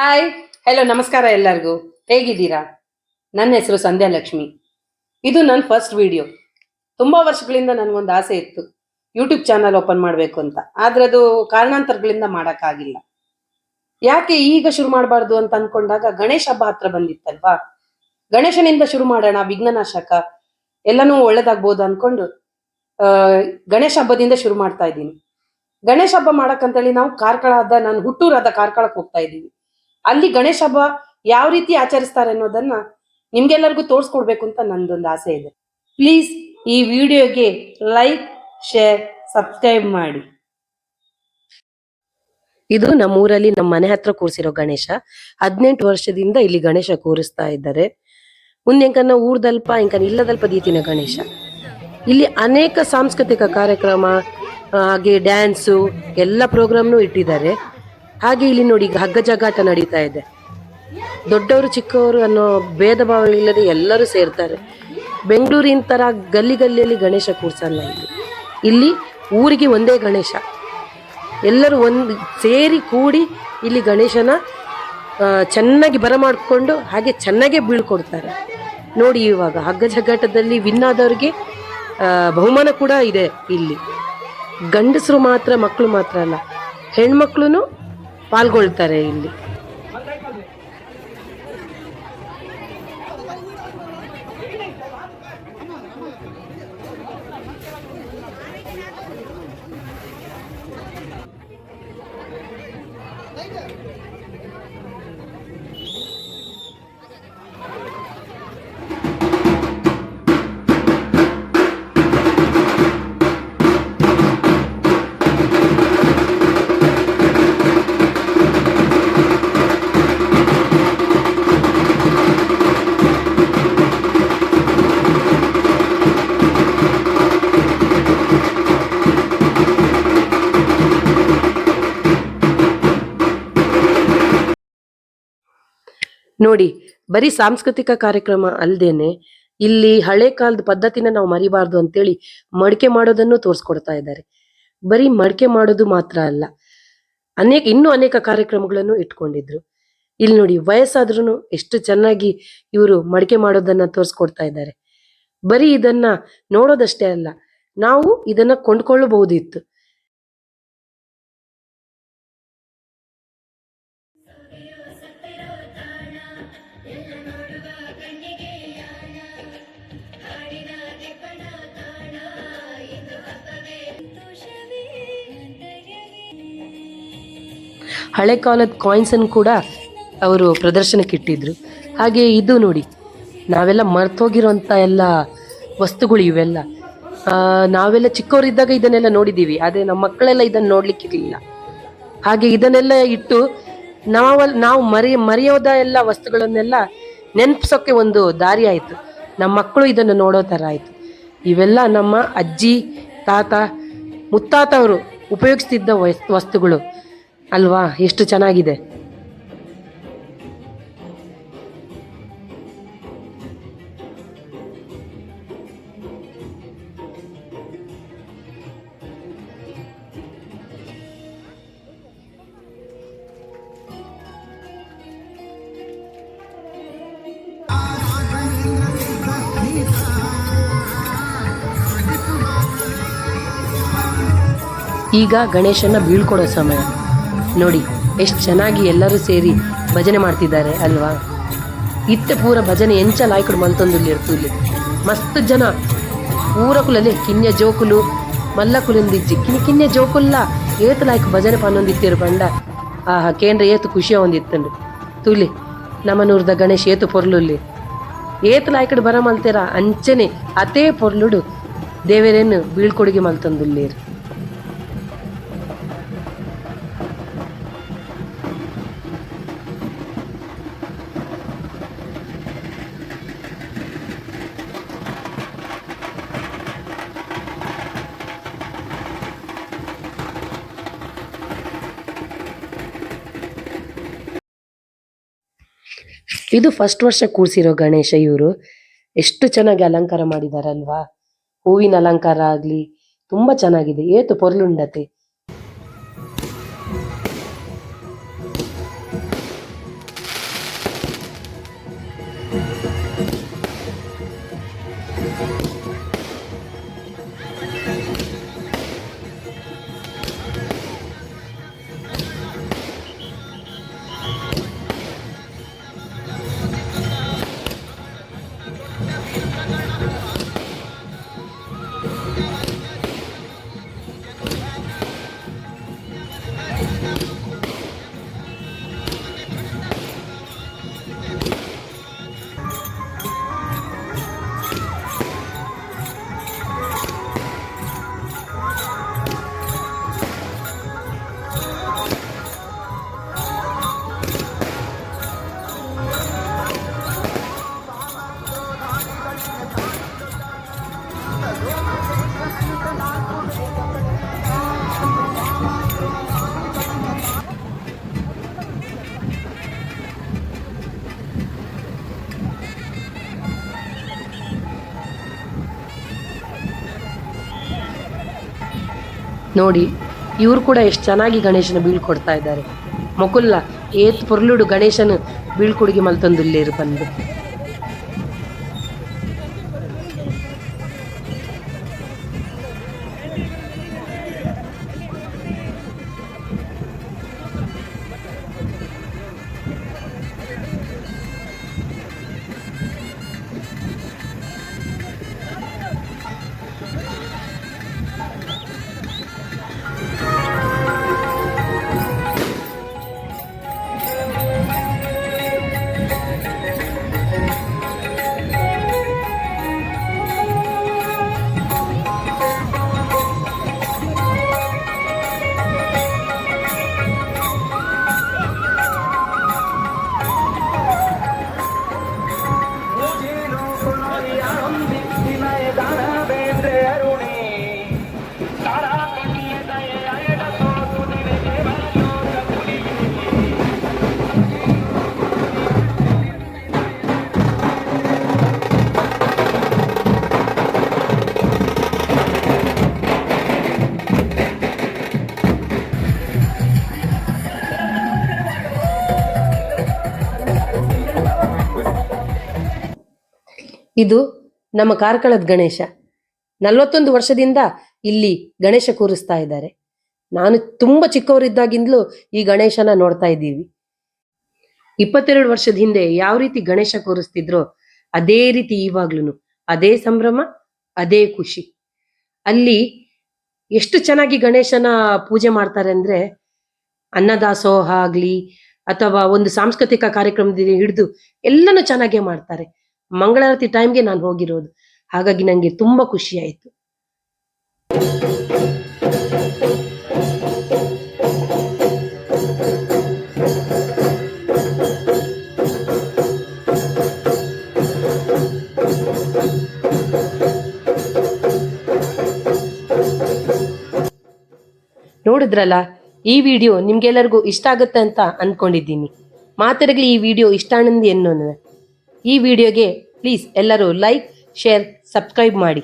Hi, hello, ನಮಸ್ಕಾರ ಎಲ್ಲರಿಗೂ. ಹೇಗಿದ್ದೀರಾ? ನನ್ನ ಹೆಸರು ಸಂಧ್ಯಾ ಲಕ್ಷ್ಮಿ. ಇದು ನನ್ನ ಫಸ್ಟ್ ವಿಡಿಯೋ. ತುಂಬಾ ವರ್ಷಗಳಿಂದ ನನಗೊಂದು ಆಸೆ ಇತ್ತು, ಯೂಟ್ಯೂಬ್ ಚಾನಲ್ ಓಪನ್ ಮಾಡಬೇಕು ಅಂತ. ಆದ್ರೆ ಅದು ಕಾರಣಾಂತರಗಳಿಂದ ಮಾಡೋಕ್ಕಾಗಿಲ್ಲ. ಯಾಕೆ ಈಗ ಶುರು ಮಾಡಬಾರ್ದು ಅಂತ ಅನ್ಕೊಂಡಾಗ ಗಣೇಶ ಹಬ್ಬ ಹತ್ರ ಬಂದಿತ್ತಲ್ವಾ, ಗಣೇಶನಿಂದ ಶುರು ಮಾಡೋಣ, ವಿಘ್ನನಾಶಕ, ಎಲ್ಲನೂ ಒಳ್ಳೇದಾಗ್ಬೋದು ಅನ್ಕೊಂಡು ಗಣೇಶ ಹಬ್ಬದಿಂದ ಶುರು ಮಾಡ್ತಾ ಇದ್ದೀನಿ. ಗಣೇಶ ಹಬ್ಬ ಮಾಡಕ್ಕಂತೇಳಿ ನಾವು ಕಾರ್ಕಳದ, ನಾನು ಹುಟ್ಟೂರಾದ ಕಾರ್ಕಳಕ್ಕೆ ಹೋಗ್ತಾ ಇದ್ದೀವಿ. ಅಲ್ಲಿ ಗಣೇಶ ಹಬ್ಬ ಯಾವ ರೀತಿ ಆಚರಿಸ್ತಾರೆ ಅನ್ನೋದನ್ನ ನಿಮ್ಗೆಲ್ಲರಿಗೂ ತೋರಿಸ್ಕೊಡ್ಬೇಕು ಅಂತ ನಂದೊಂದು ಆಸೆ ಇದೆ. ಪ್ಲೀಸ್ ಈ ವಿಡಿಯೋಗೆ ಲೈಕ್, ಶೇರ್, ಸಬ್ಸ್ಕ್ರೈಬ್ ಮಾಡಿ. ಇದು ನಮ್ಮೂರಲ್ಲಿ ನಮ್ಮ ಮನೆ ಹತ್ರ ಕೂರಿಸಿರೋ ಗಣೇಶ. 18 ವರ್ಷದಿಂದ ಇಲ್ಲಿ ಗಣೇಶ ಕೂರಿಸ್ತಾ ಇದ್ದಾರೆ. ಮುಂದೆಂಕನ್ನ ಊರ್ದಲ್ಪ ಇಂಕನ ಇಲ್ಲದಲ್ಪ ದೀತಿನ ಗಣೇಶ. ಇಲ್ಲಿ ಅನೇಕ ಸಾಂಸ್ಕೃತಿಕ ಕಾರ್ಯಕ್ರಮ, ಹಾಗೆ ಡ್ಯಾನ್ಸು, ಎಲ್ಲ ಪ್ರೋಗ್ರಾಮ್ನು ಇಟ್ಟಿದ್ದಾರೆ. ಹಾಗೆ ಇಲ್ಲಿ ನೋಡಿ, ಈಗ ಹಗ್ಗ ಜಗ್ಗಾಟ ನಡೀತಾ ಇದೆ. ದೊಡ್ಡವರು ಚಿಕ್ಕವರು ಅನ್ನೋ ಭೇದ ಭಾವ ಇಲ್ಲದೆ ಎಲ್ಲರೂ ಸೇರ್ತಾರೆ. ಬೆಂಗಳೂರಿನ ತರ ಗಲ್ಲಿ ಗಲ್ಲಿಯಲ್ಲಿ ಗಣೇಶ ಕೂರ್ಸಲ್ಲ. ಇಲ್ಲಿ ಊರಿಗೆ ಒಂದೇ ಗಣೇಶ, ಎಲ್ಲರೂ ಒಂದು ಸೇರಿ ಕೂಡಿ ಇಲ್ಲಿ ಗಣೇಶನ ಚೆನ್ನಾಗಿ ಬರಮಾಡಿಕೊಂಡು ಹಾಗೆ ಚೆನ್ನಾಗೇ ಬೀಳ್ಕೊಡ್ತಾರೆ. ನೋಡಿ, ಇವಾಗ ಹಗ್ಗ ಜಗ್ಗಾಟದಲ್ಲಿ ವಿನ್ ಆದವ್ರಿಗೆ ಬಹುಮಾನ ಕೂಡ ಇದೆ. ಇಲ್ಲಿ ಗಂಡಸರು ಮಾತ್ರ, ಮಕ್ಕಳು ಮಾತ್ರ ಅಲ್ಲ, ಹೆಣ್ಮಕ್ಳು ಪಾಲ್ಗೊಳ್ತಾರೆ ಇಲ್ಲಿ. ನೋಡಿ, ಬರೀ ಸಾಂಸ್ಕೃತಿಕ ಕಾರ್ಯಕ್ರಮ ಅಲ್ದೇನೆ ಇಲ್ಲಿ ಹಳೆ ಕಾಲದ ಪದ್ಧತಿನ ನಾವು ಮರಿಬಾರ್ದು ಅಂತೇಳಿ ಮಡಿಕೆ ಮಾಡೋದನ್ನು ತೋರಿಸ್ಕೊಡ್ತಾ ಇದ್ದಾರೆ. ಬರೀ ಮಡಿಕೆ ಮಾಡೋದು ಮಾತ್ರ ಅಲ್ಲ, ಇನ್ನೂ ಅನೇಕ ಕಾರ್ಯಕ್ರಮಗಳನ್ನು ಇಟ್ಕೊಂಡಿದ್ರು. ಇಲ್ಲಿ ನೋಡಿ, ವಯಸ್ಸಾದ್ರೂ ಎಷ್ಟು ಚೆನ್ನಾಗಿ ಇವರು ಮಡಿಕೆ ಮಾಡೋದನ್ನ ತೋರಿಸ್ಕೊಡ್ತಾ ಇದ್ದಾರೆ. ಬರೀ ಇದನ್ನ ನೋಡೋದಷ್ಟೇ ಅಲ್ಲ, ನಾವು ಇದನ್ನ ಕೊಂಡ್ಕೊಳ್ಳಬಹುದಿತ್ತು. ಹಳೆ ಕಾಲದ ಕಾಯಿನ್ಸ್ ಅನ್ನು ಕೂಡ ಅವರು ಪ್ರದರ್ಶನಕ್ಕೆ ಇಟ್ಟಿದ್ರು. ಹಾಗೆ ಇದು ನೋಡಿ, ನಾವೆಲ್ಲ ಮರ್ತೋಗಿರೋಂಥ ಎಲ್ಲ ವಸ್ತುಗಳು ಇವೆಲ್ಲ. ನಾವೆಲ್ಲ ಚಿಕ್ಕವರಿದ್ದಾಗ ಇದನ್ನೆಲ್ಲ ನೋಡಿದ್ದೀವಿ, ಆದರೆ ನಮ್ಮ ಮಕ್ಕಳೆಲ್ಲ ಇದನ್ನು ನೋಡ್ಲಿಕ್ಕಿರಲಿಲ್ಲ. ಹಾಗೆ ಇದನ್ನೆಲ್ಲ ಇಟ್ಟು ನಾವು ಮರೆಯೋದ ಎಲ್ಲ ವಸ್ತುಗಳನ್ನೆಲ್ಲ ನೆನಪಿಸೋಕ್ಕೆ ಒಂದು ದಾರಿ ಆಯಿತು. ನಮ್ಮ ಮಕ್ಕಳು ಇದನ್ನು ನೋಡೋ ಥರ ಆಯಿತು. ಇವೆಲ್ಲ ನಮ್ಮ ಅಜ್ಜಿ, ತಾತ, ಮುತ್ತಾತವರು ಉಪಯೋಗಿಸ್ತಿದ್ದ ವಸ್ತುಗಳು ಅಲ್ವಾ, ಎಷ್ಟು ಚೆನ್ನಾಗಿದೆ. ಈಗ ಗಣೇಶನ ಬೀಳ್ಕೊಡೋ ಸಮಯ. ನೋಡಿ, ಎಷ್ಟು ಚೆನ್ನಾಗಿ ಎಲ್ಲರೂ ಸೇರಿ ಭಜನೆ ಮಾಡ್ತಿದ್ದಾರೆ ಅಲ್ವಾ. ಇತ್ತೆ ಪೂರ ಭಜನೆ ಎಂಚ ಲಾಯ್ಕಡು ಮಲ್ತೊಂದುಲ್ಲಿ ಇರ್ತು. ಇಲ್ಲಿ ಮಸ್ತ್ ಜನ ಪೂರಕುಲಲ್ಲಿ ಕಿನ್ಯ ಜೋಕುಲು ಮಲ್ಲಕುಲಿಂದಿಜ್ಜಿ ಕಿನ್ಯ ಜೋಕುಲ್ಲ ಏತು ಲಾಯ್ಕ್ ಭಜನೆ ಪನ್ನೊಂದಿತ್ತಿರು ಬಂಡ. ಕೇಂದ್ರ ಏತು ಖುಷಿಯ ಒಂದಿತ್ತಂಡು ತುಲಿ. ನಮ್ಮನೂರ್ದ ಗಣೇಶ್ ಏತು ಪೊರ್ಲುಲ್ಲಿ ಏತು ಲಾಯ್ಕಡು ಬರ ಮಲ್ತೀರ ಅಂಚನೆ ಅತೇ ಪೊರ್ಲುಡು ದೇವರೇನು ಬೀಳ್ಕೊಡುಗೆ ಮಲ್ತೊಂದುಲ್ಲೇರು. ಇದು ಫಸ್ಟ್ ವರ್ಷ ಕೂರ್ಸಿರೋ ಗಣೇಶ. ಇವರು ಎಷ್ಟು ಚೆನ್ನಾಗಿ ಅಲಂಕಾರ ಮಾಡಿದಾರಲ್ವಾ. ಹೂವಿನ ಅಲಂಕಾರ ಆಗ್ಲಿ ತುಂಬಾ ಚೆನ್ನಾಗಿದೆ. ಏತು ಪೊರ್ಲುಂಡತೆ. ನೋಡಿ ಇವರು ಕೂಡ ಎಷ್ಟು ಚೆನ್ನಾಗಿ ಗಣೇಶನ ಬೀಳ್ಕೊಡ್ತಾ ಇದ್ದಾರೆ. ಮೊಕುಲ್ಲ ಏತ್ ಪೊರ್ಲುಡು ಗಣೇಶನ ಬೀಳ್ಕೊಡುಗೆ ಮಲ್ತೊಂದುಲ್ಲೇರು ಬಂದು. ಇದು ನಮ್ಮ ಕಾರ್ಕಳದ ಗಣೇಶ. 41 ವರ್ಷದಿಂದ ಇಲ್ಲಿ ಗಣೇಶ ಕೂರಿಸ್ತಾ ಇದ್ದಾರೆ. ನಾನು ತುಂಬ ಚಿಕ್ಕವರಿದ್ದಾಗಿಂದಲೂ ಈ ಗಣೇಶನ ನೋಡ್ತಾ ಇದ್ದೀವಿ. 22 ವರ್ಷದ ಹಿಂದೆ ಯಾವ ರೀತಿ ಗಣೇಶ ಕೂರಿಸ್ತಿದ್ರೋ ಅದೇ ರೀತಿ ಇವಾಗ್ಲೂ ಅದೇ ಸಂಭ್ರಮ, ಅದೇ ಖುಷಿ. ಅಲ್ಲಿ ಎಷ್ಟು ಚೆನ್ನಾಗಿ ಗಣೇಶನ ಪೂಜೆ ಮಾಡ್ತಾರೆ ಅಂದ್ರೆ, ಅನ್ನದಾಸೋಹ ಆಗ್ಲಿ ಅಥವಾ ಒಂದು ಸಾಂಸ್ಕೃತಿಕ ಕಾರ್ಯಕ್ರಮದಿಂದ ಹಿಡಿದು ಎಲ್ಲನೂ ಚೆನ್ನಾಗೇ ಮಾಡ್ತಾರೆ. ಮಂಗಳಾರತಿ ಟೈಮ್ಗೆ ನಾನು ಹೋಗಿರೋದು, ಹಾಗಾಗಿ ನನಗೆ ತುಂಬಾ ಖುಷಿ ಆಯಿತು. ನೋಡಿದ್ರಲ್ಲ, ಈ ವಿಡಿಯೋ ನಿಮ್ಗೆಲ್ಲರಿಗೂ ಇಷ್ಟ ಆಗುತ್ತೆ ಅಂತ ಅನ್ಕೊಂಡಿದ್ದೀನಿ. ಮಾತರಗಳು ಈ ವಿಡಿಯೋ ಇಷ್ಟ ಅನ್ನೋದು ಈ ವಿಡಿಯೋಗೆ ಪ್ಲೀಸ್ ಎಲ್ಲರೂ ಲೈಕ್, ಶೇರ್, ಸಬ್ಸ್ಕ್ರೈಬ್ ಮಾಡಿ.